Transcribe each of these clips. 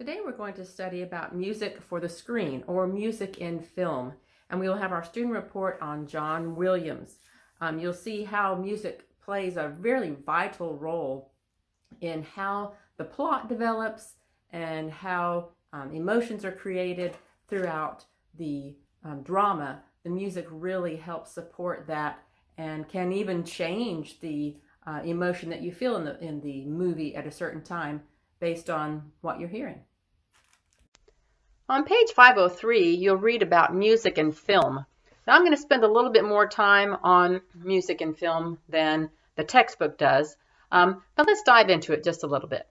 Today we're going to study about music for the screen or music in film, and we will have our student report on John Williams. You'll see how music plays a very vital role in how the plot develops and how emotions are created throughout the drama. The music really helps support that and can even change the emotion that you feel in the movie at a certain time based on what you're hearing. On page 503, you'll read about music and film. Now, I'm going to spend a little bit more time on music and film than the textbook does, but let's dive into it just a little bit.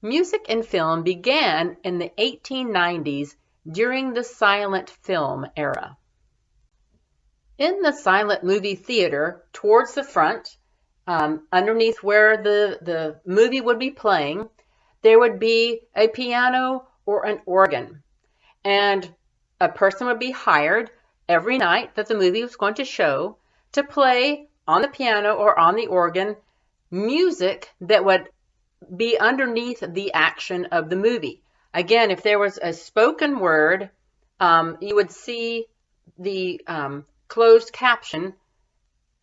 Music and film began in the 1890s during the silent film era. In the silent movie theater, towards the front, underneath where the movie would be playing, there would be a piano or an organ, and a person would be hired every night that the movie was going to show to play on the piano or on the organ music that would be underneath the action of the movie. Again, if there was a spoken word, you would see the closed caption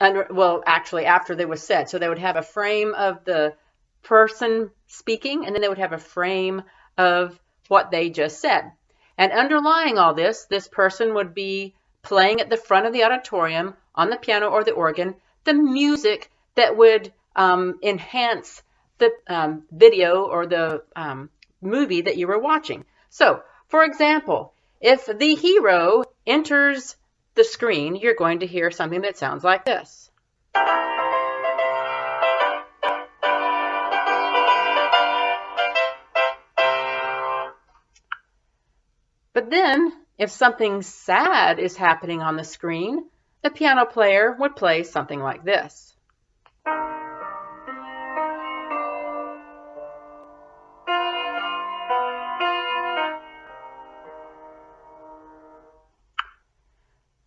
after they was said. So they would have a frame of the person speaking, and then they would have a frame of what they just said. And underlying all this person would be playing at the front of the auditorium on the piano or the organ the music that would enhance the video or the movie that you were watching. So, for example, if the hero enters the screen, you're going to hear something that sounds like this. But then, if something sad is happening on the screen, the piano player would play something like this.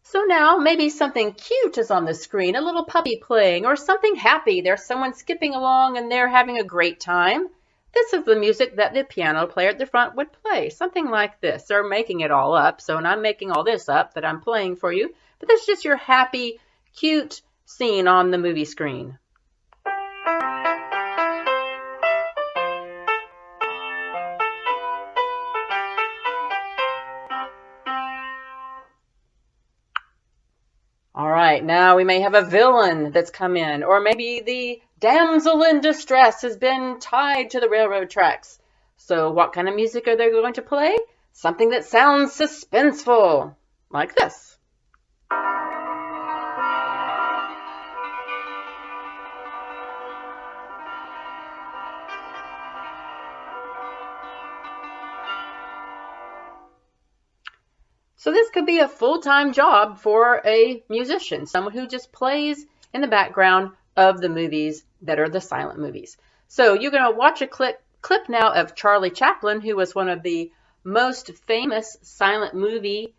So now maybe something cute is on the screen, a little puppy playing, or something happy. There's someone skipping along and they're having a great time. This is the music that the piano player at the front would play, something like this. They're making it all up, and I'm making all this up that I'm playing for you, but that's just your happy, cute scene on the movie screen. All right, now we may have a villain that's come in, or maybe the damsel in distress has been tied to the railroad tracks. So what kind of music are they going to play? Something that sounds suspenseful, like this. So this could be a full-time job for a musician, someone who just plays in the background of the movies that are the silent movies. So you're going to watch a clip now of Charlie Chaplin, who was one of the most famous silent movie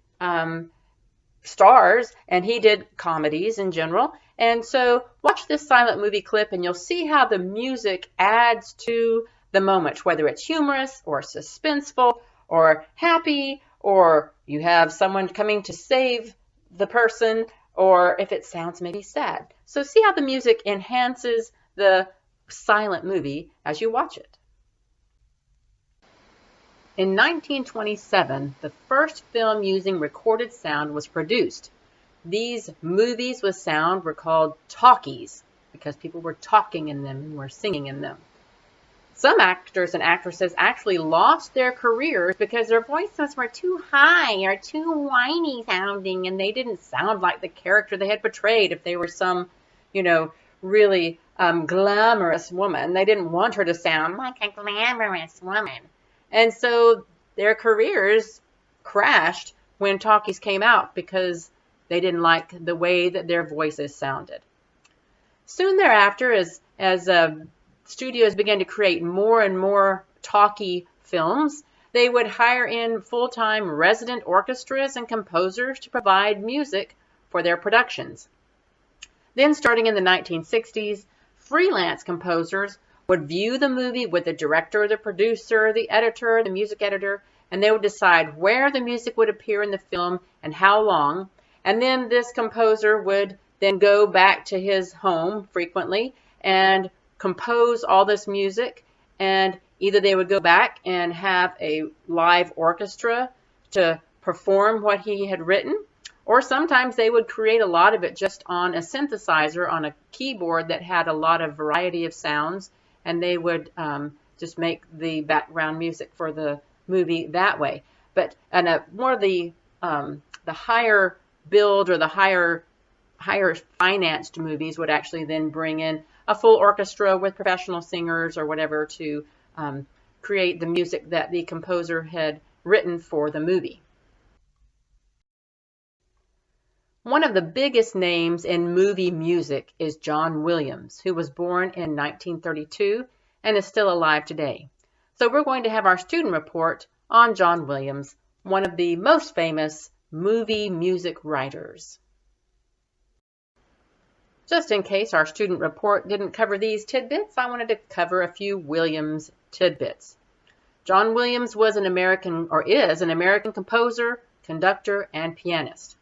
stars, and he did comedies in general. And so watch this silent movie clip and you'll see how the music adds to the moment, whether it's humorous or suspenseful or happy, or you have someone coming to save the person, or if it sounds maybe sad. So see how the music enhances the silent movie as you watch it. In 1927, the first film using recorded sound was produced. These movies with sound were called talkies because people were talking in them and were singing in them. Some actors and actresses actually lost their careers because their voices were too high or too whiny sounding, and they didn't sound like the character they had portrayed. If they were some, really glamorous woman, they didn't want her to sound like a glamorous woman. And so their careers crashed when talkies came out because they didn't like the way that their voices sounded. Soon thereafter, as studios began to create more and more talkie films, they would hire in full-time resident orchestras and composers to provide music for their productions. Then, starting in the 1960s, freelance composers would view the movie with the director, the producer, the editor, the music editor, and they would decide where the music would appear in the film and how long. And then this composer would then go back to his home frequently and compose all this music, and either they would go back and have a live orchestra to perform what he had written, or sometimes they would create a lot of it just on a synthesizer, on a keyboard that had a lot of variety of sounds, and they would just make the background music for the movie that way. But more of the higher build or the higher financed movies would actually then bring in a full orchestra with professional singers or whatever to create the music that the composer had written for the movie. One of the biggest names in movie music is John Williams, who was born in 1932 and is still alive today. So we're going to have our student report on John Williams, one of the most famous movie music writers. Just in case our student report didn't cover these tidbits, I wanted to cover a few Williams tidbits. John Williams was is an American composer, conductor, and pianist.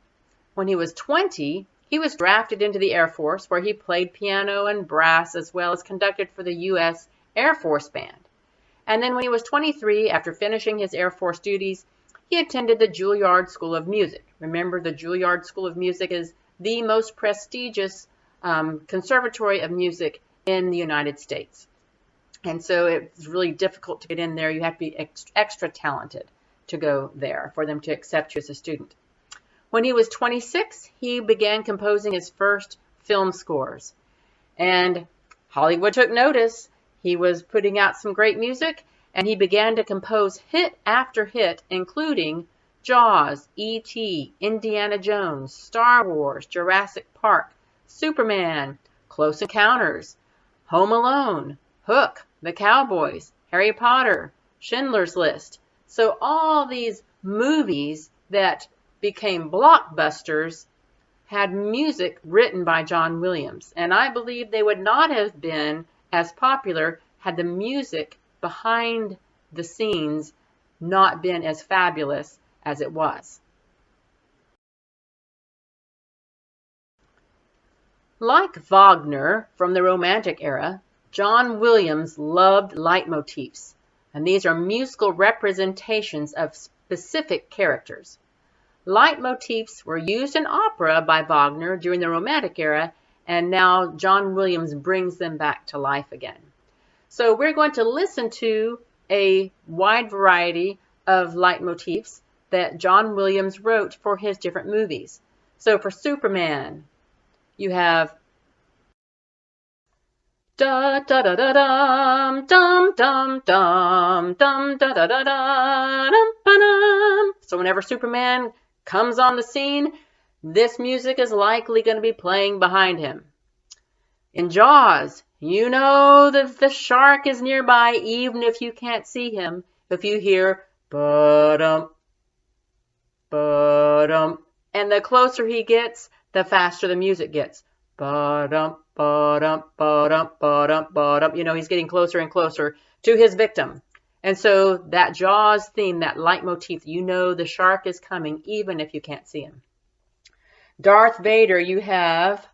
When he was 20, he was drafted into the Air Force, where he played piano and brass as well as conducted for the U.S. Air Force Band. And then when he was 23, after finishing his Air Force duties, he attended the Juilliard School of Music. Remember, the Juilliard School of Music is the most prestigious conservatory of music in the United States. And so it's really difficult to get in there. You have to be extra talented to go there for them to accept you as a student. When he was 26, he began composing his first film scores. And Hollywood took notice. He was putting out some great music, and he began to compose hit after hit, including Jaws, E.T., Indiana Jones, Star Wars, Jurassic Park, Superman, Close Encounters, Home Alone, Hook, The Cowboys, Harry Potter, Schindler's List. So all these movies that became blockbusters had music written by John Williams. And I believe they would not have been as popular had the music behind the scenes not been as fabulous as it was. Like Wagner from the Romantic era, John Williams loved leitmotifs, and these are musical representations of specific characters. Leitmotifs were used in opera by Wagner during the Romantic era, and now John Williams brings them back to life again. So we're going to listen to a wide variety of leitmotifs that John Williams wrote for his different movies. So for Superman, you have da da da da dum dum dum dum dum da da da da dum ba dum. So whenever Superman comes on the scene, this music is likely going to be playing behind him. In Jaws, you know that the shark is nearby even if you can't see him. If you hear ba-dum, ba-dum, and the closer he gets, the faster the music gets. Ba-dum, ba-dum, ba-dum, ba-dum, ba-dum. You know, he's getting closer and closer to his victim. And so that Jaws theme, that leitmotif, you know the shark is coming even if you can't see him. Darth Vader, you have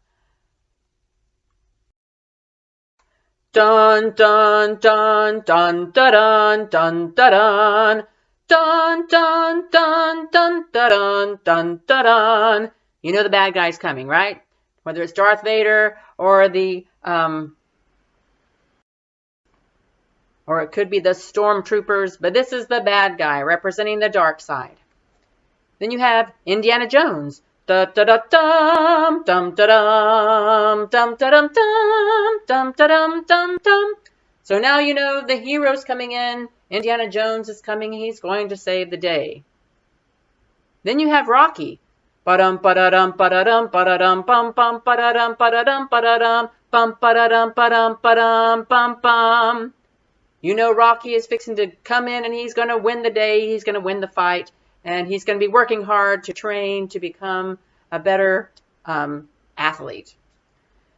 dun dun dun dun dun dun dun dun dun dun dun dun dun dun dun. You know the bad guy's coming, right? Whether it's Darth Vader or or it could be the stormtroopers, but this is the bad guy representing the dark side. Then you have Indiana Jones. Da da da dum dum da dum dum da dum dum dum da dum dum dum. So now you know the hero's coming in. Indiana Jones is coming. He's going to save the day. Then you have Rocky. Ba-dum ba-da-dum ba-da-dum ba-da-dum bum bum ba-da-dum ba-da-dum ba-da-dum bum ba-da-dum ba-dum ba-dum bum bum. You know Rocky is fixing to come in and he's going to win the day. He's going to win the fight. And he's going to be working hard to train to become a better athlete.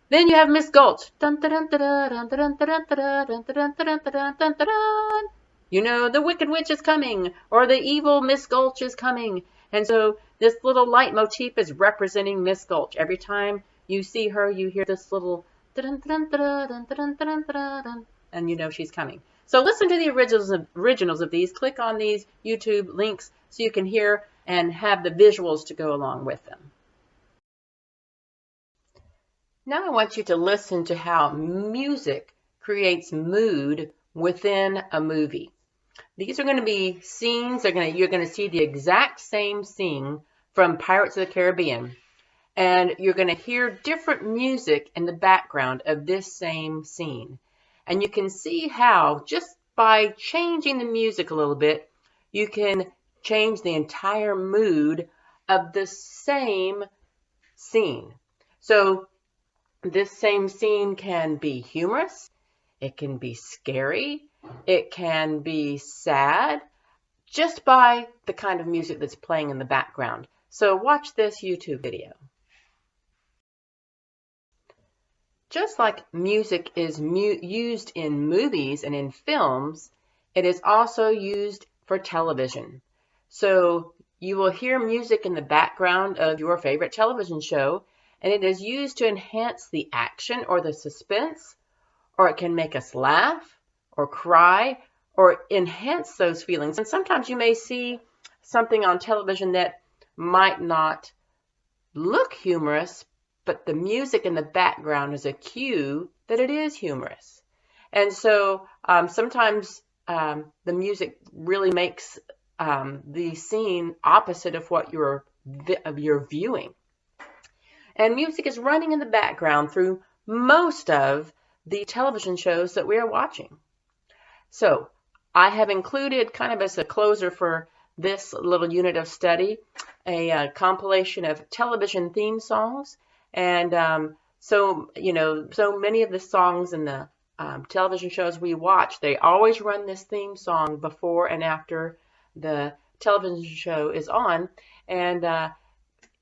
Then you have Miss Gulch. Dun, dun, dun, dun, dun, dun, dun, dun, dun, dun, dun, dun, dun, dun, dun. You know, the Wicked Witch is coming, or the evil Miss Gulch is coming. And so this little leitmotif is representing Miss Gulch. Every time you see her, you hear this little dun, dun, dun, dun, dun, dun, dun, dun, and you know she's coming. So listen to the originals of these. Click on these YouTube links so you can hear and have the visuals to go along with them. Now I want you to listen to how music creates mood within a movie. These are going to be scenes. You're going to see the exact same scene from Pirates of the Caribbean. And you're going to hear different music in the background of this same scene. And you can see how just by changing the music a little bit, you can change the entire mood of the same scene. So this same scene can be humorous, it can be scary, it can be sad, just by the kind of music that's playing in the background. So watch this YouTube video. Just like music is used in movies and in films, it is also used for television. So you will hear music in the background of your favorite television show, and it is used to enhance the action or the suspense, or it can make us laugh or cry or enhance those feelings. And sometimes you may see something on television that might not look humorous, but the music in the background is a cue that it is humorous. And so sometimes the music really makes the scene opposite of what you're viewing. And music is running in the background through most of the television shows that we are watching. So I have included, kind of as a closer for this little unit of study, a compilation of television theme songs. And so many of the songs in the television shows we watch, they always run this theme song before and after the television show is on. And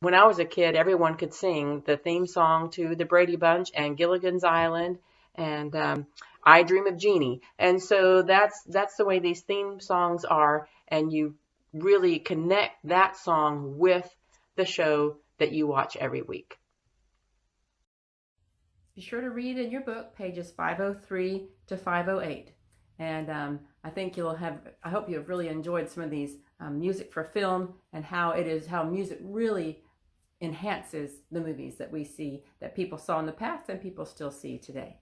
when I was a kid, everyone could sing the theme song to The Brady Bunch and Gilligan's Island and I Dream of Jeannie. And so that's the way these theme songs are, and you really connect that song with the show that you watch every week. Be sure to read in your book pages 503 to 508. And I hope you have really enjoyed some of these music for film and how music really enhances the movies that we see, that people saw in the past and people still see today.